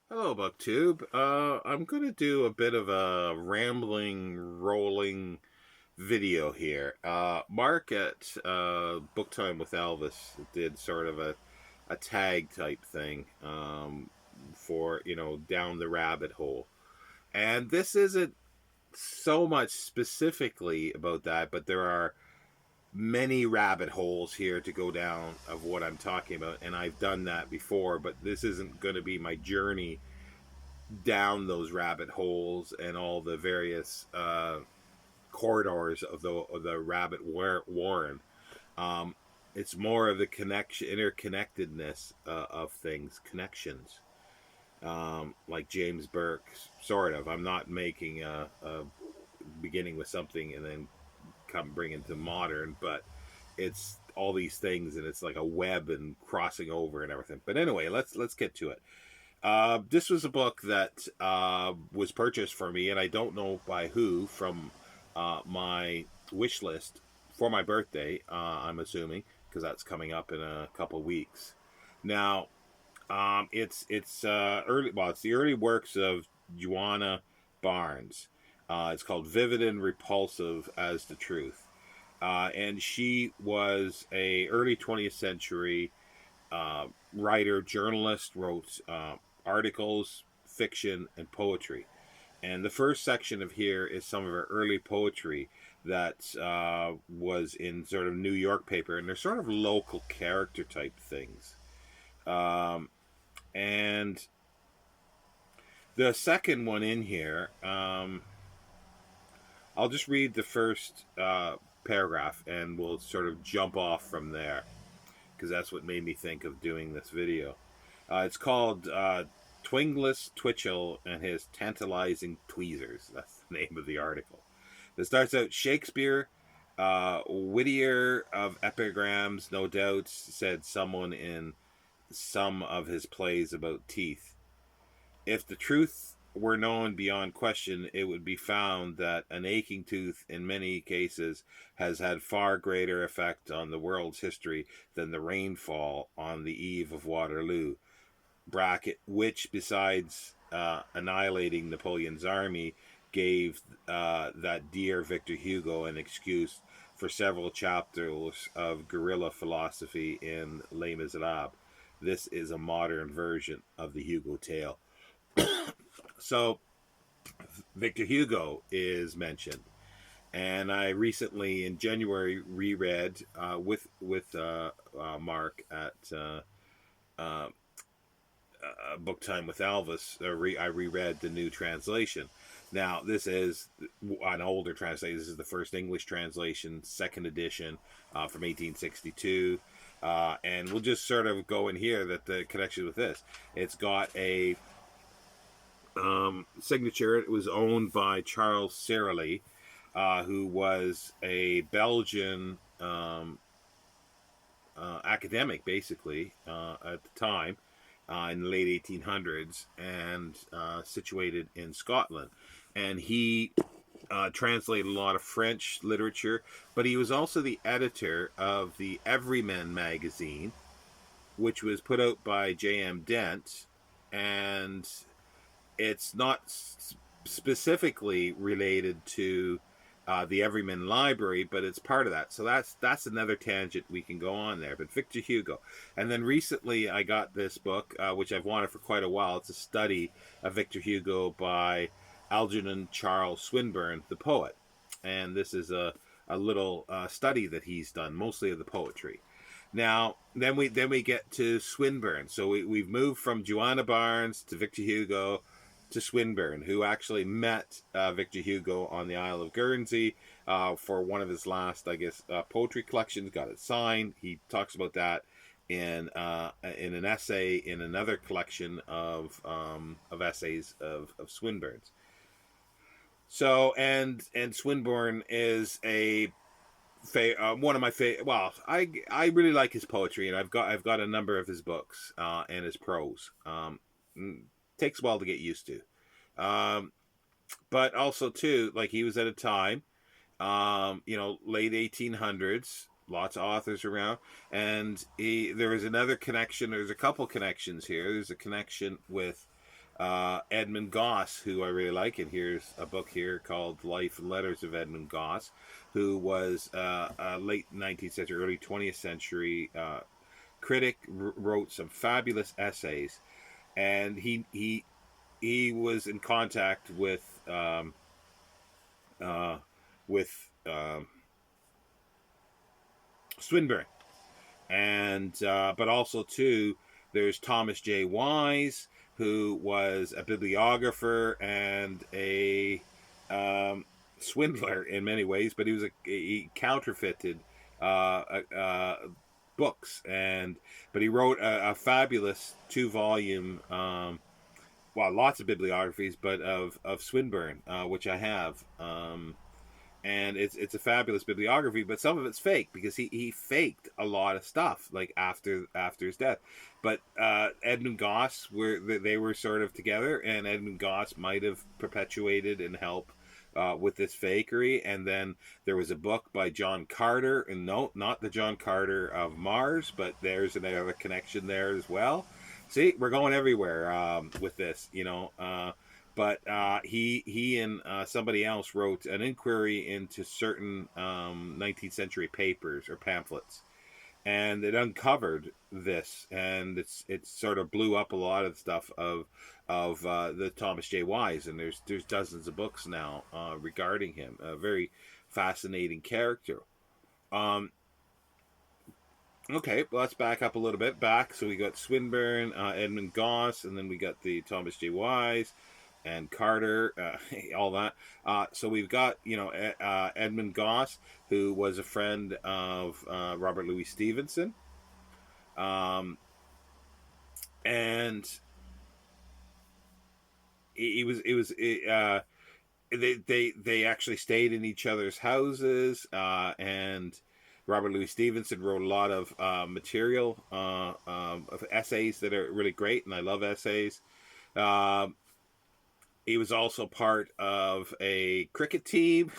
Hello, BookTube. I'm going to do a bit of a rambling, rolling video here. Mark at Book Time with Elvis did sort of a tag type thing for, down the rabbit hole. And this isn't so much specifically about that, but there are many rabbit holes here to go down of what I'm talking about. And I've done that before, but this isn't going to be my journey down those rabbit holes and all the various corridors of the rabbit warren. Um, it's more of the connection, interconnectedness of things, connections. Like James Burke, sort of. I'm not making a beginning with something and then come bring into modern, but it's all these things and it's like a web and crossing over and everything. But anyway, let's get to it. This was a book that was purchased for me, and I don't know by who, from my wish list for my birthday. I'm assuming because that's coming up in a couple weeks. Now, it's early. Well, it's the early works of Juana Barnes. It's called "Vivid and Repulsive as the Truth," and she was a early 20th century writer, journalist, wrote articles, fiction, and poetry. And the first section of here is some of her early poetry that was in sort of New York paper, and they're sort of local character type things. Um, and the second one in here, I'll just read the first paragraph, and we'll sort of jump off from there because that's what made me think of doing this video. It's called Twingless Twitchell and His Tantalizing Tweezers. That's the name of the article. It starts out Shakespeare, wittier of epigrams, no doubt, said someone in some of his plays about teeth. If the truth were known beyond question, it would be found that an aching tooth in many cases has had far greater effect on the world's history than the rainfall on the eve of Waterloo, bracket, which besides annihilating Napoleon's army, gave that dear Victor Hugo an excuse for several chapters of guerrilla philosophy in Les Miserables. This is a modern version of the Hugo tale. So Victor Hugo is mentioned, and I recently in January reread with Mark at Book Time with Elvis. I reread the new translation. Now this is an older translation. This is the first English translation, second edition from 1862. And we'll just sort of go in here that the connection with this. It's got a signature. It was owned by Charles Sirley, who was a Belgian academic, basically, at the time, in the late 1800s, and situated in Scotland. And he translated a lot of French literature, but he was also the editor of the Everyman magazine, which was put out by J.M. Dent, and it's not specifically related to the Everyman Library, but it's part of that. So that's another tangent we can go on there. But Victor Hugo, and then recently I got this book, which I've wanted for quite a while. It's a study of Victor Hugo by Algernon Charles Swinburne, the poet, and this is a little study that he's done, mostly of the poetry. Now, then we get to Swinburne. So we've moved from Joanna Barnes to Victor Hugo to Swinburne, who actually met Victor Hugo on the Isle of Guernsey for one of his last, I guess, poetry collections. Got it signed. He talks about that in an essay in another collection of essays of Swinburne's. So and Swinburne is a one of my favorite. Well, I really like his poetry, and I've got a number of his books and his prose. Takes a while to get used to. But also too, like he was at a time, late 1800s, lots of authors around, and there was another connection. There's a couple connections here. There's a connection with Edmund Goss, who I really like, and here's a book here called Life and Letters of Edmund Goss, who was a late 19th century, early 20th century critic, wrote some fabulous essays, and he was in contact uh, with Swinburne, and but also too, there's Thomas J. Wise, who was a bibliographer and a um, swindler in many ways, but he counterfeited books, and but he wrote a fabulous 2 volume. Well, lots of bibliographies, but of Swinburne, which I have. And it's a fabulous bibliography, but some of it's fake because he faked a lot of stuff like after his death. But Edmund Goss they were sort of together, and Edmund Goss might have perpetuated and helped with this fakery. And then there was a book by John Carter, and no, not the John Carter of Mars, but there's another connection there as well. See, we're going everywhere with this, you know. But he and somebody else wrote an inquiry into certain 19th century papers or pamphlets, and it uncovered this, and it's sort of blew up a lot of the stuff of the Thomas J. Wise, and there's dozens of books now regarding him. A very fascinating character. Um, okay, well, let's back up a little bit. So we got Swinburne, Edmund Goss, and then we got the Thomas J. Wise and Carter, all that. So we've got, Edmund Goss, who was a friend of Robert Louis Stevenson, and they actually stayed in each other's houses, and Robert Louis Stevenson wrote a lot of material of essays that are really great, and I love essays. He was also part of a cricket team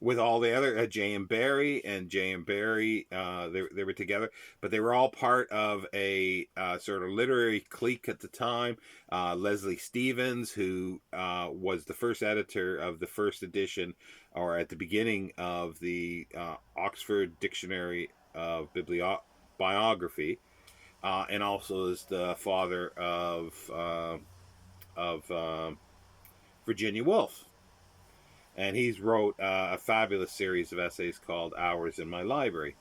with all the other J. M. Barrie, they were together, but they were all part of a sort of literary clique at the time. Leslie Stevens, who was the first editor of the first edition, or at the beginning of the Oxford Dictionary of Biography, and also is the father of Virginia Woolf. And he's wrote a fabulous series of essays called Hours in My Library,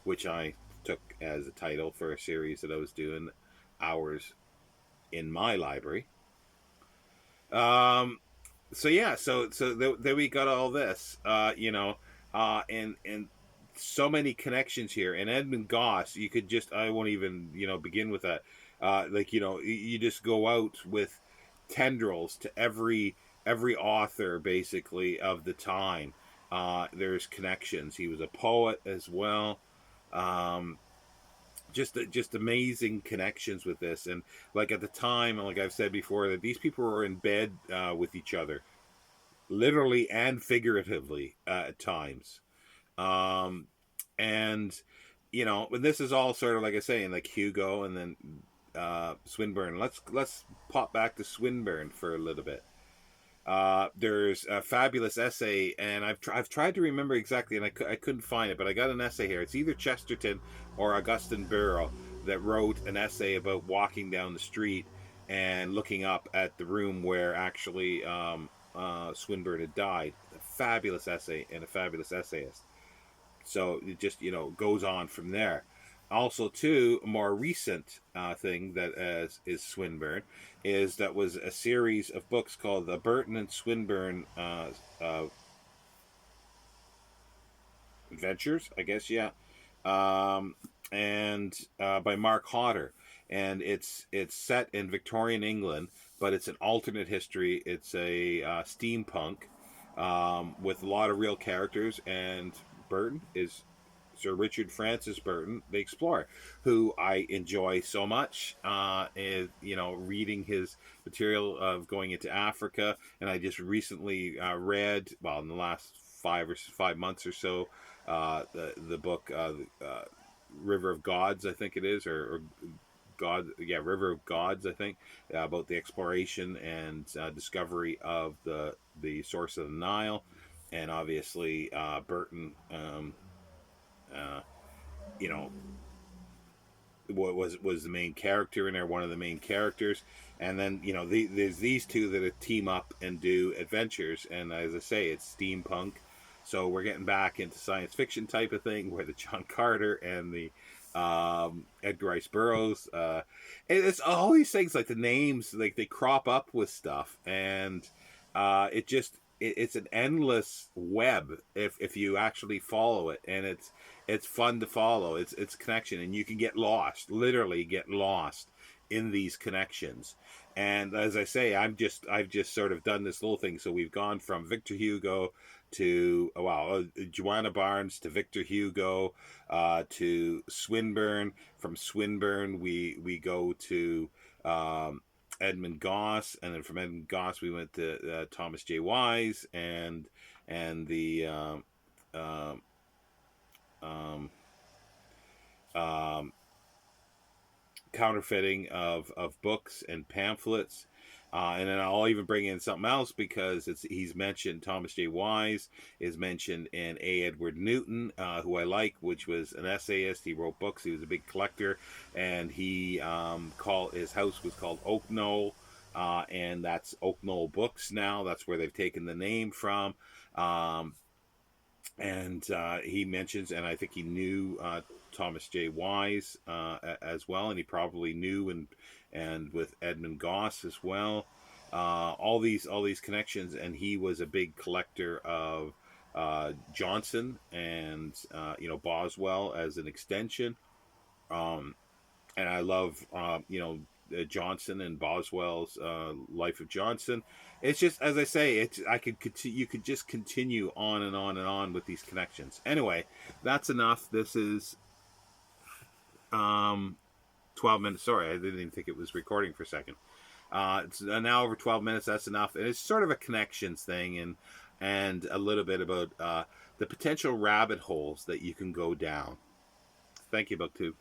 which I took as a title for a series that I was doing, Hours in My Library. So yeah, so there we got all this, and so many connections here. And Edmund Goss, you could just, I won't even begin with that. You just go out with tendrils to every author basically of the time. There's connections. He was a poet as well. Just amazing connections with this, and like at the time, like I've said before, that these people were in bed with each other, literally and figuratively at times. And when this is all sort of like I say, in like Hugo and then Swinburne. Let's pop back to Swinburne for a little bit. There's a fabulous essay, and I've tried to remember exactly, and I couldn't find it, but I got an essay here. It's either Chesterton or Augustine Birrell that wrote an essay about walking down the street and looking up at the room where actually Swinburne had died. A fabulous essay and a fabulous essayist. So it just goes on from there. Also, too, a more recent thing that is Swinburne was a series of books called the Burton and Swinburne Adventures, I guess, yeah, and by Mark Hodder, and it's set in Victorian England, but it's an alternate history. It's a steampunk with a lot of real characters, and Burton is Sir Richard Francis Burton, the explorer, who I enjoy so much. Reading his material of going into Africa, and I just recently read, well, in the last 5 months or so, the book River of Gods, I think it is, or God, yeah, River of Gods, I think, about the exploration and discovery of the source of the Nile, and obviously Burton, uh, you know, what was the main character in there, one of the main characters, and then there's these two that team up and do adventures, and as I say, it's steampunk, so we're getting back into science fiction type of thing where the John Carter and the Edgar Rice Burroughs, it's all these things, like the names, like they crop up with stuff, and it's an endless web if you actually follow it, and it's fun to follow. It's connection, and you can get lost, literally get lost in these connections. And as I say, I've just sort of done this little thing. So we've gone from Victor Hugo to Joanna Barnes to Victor Hugo, to Swinburne. From Swinburne, we go to Edmund Goss, and then from Edmund Goss we went to Thomas J. Wise and the um, um, um, counterfeiting of books and pamphlets. And then I'll even bring in something else because he's mentioned. Thomas J. Wise is mentioned in A. Edward Newton, who I like, which was an essayist. He wrote books. He was a big collector, and he his house was called Oak Knoll, and that's Oak Knoll Books now. That's where they've taken the name from. And he mentions, and I think he knew Thomas J. Wise as well, and he probably knew and with Edmund Goss as well. All these connections, and he was a big collector of Johnson and Boswell as an extension. And I love Johnson and Boswell's Life of Johnson. It's just, as I say, you could just continue on and on and on with these connections. Anyway, that's enough. This is 12 minutes. Sorry, I didn't even think it was recording for a second. It's now over 12 minutes. That's enough. And it's sort of a connections thing, and a little bit about the potential rabbit holes that you can go down. Thank you, BookTube.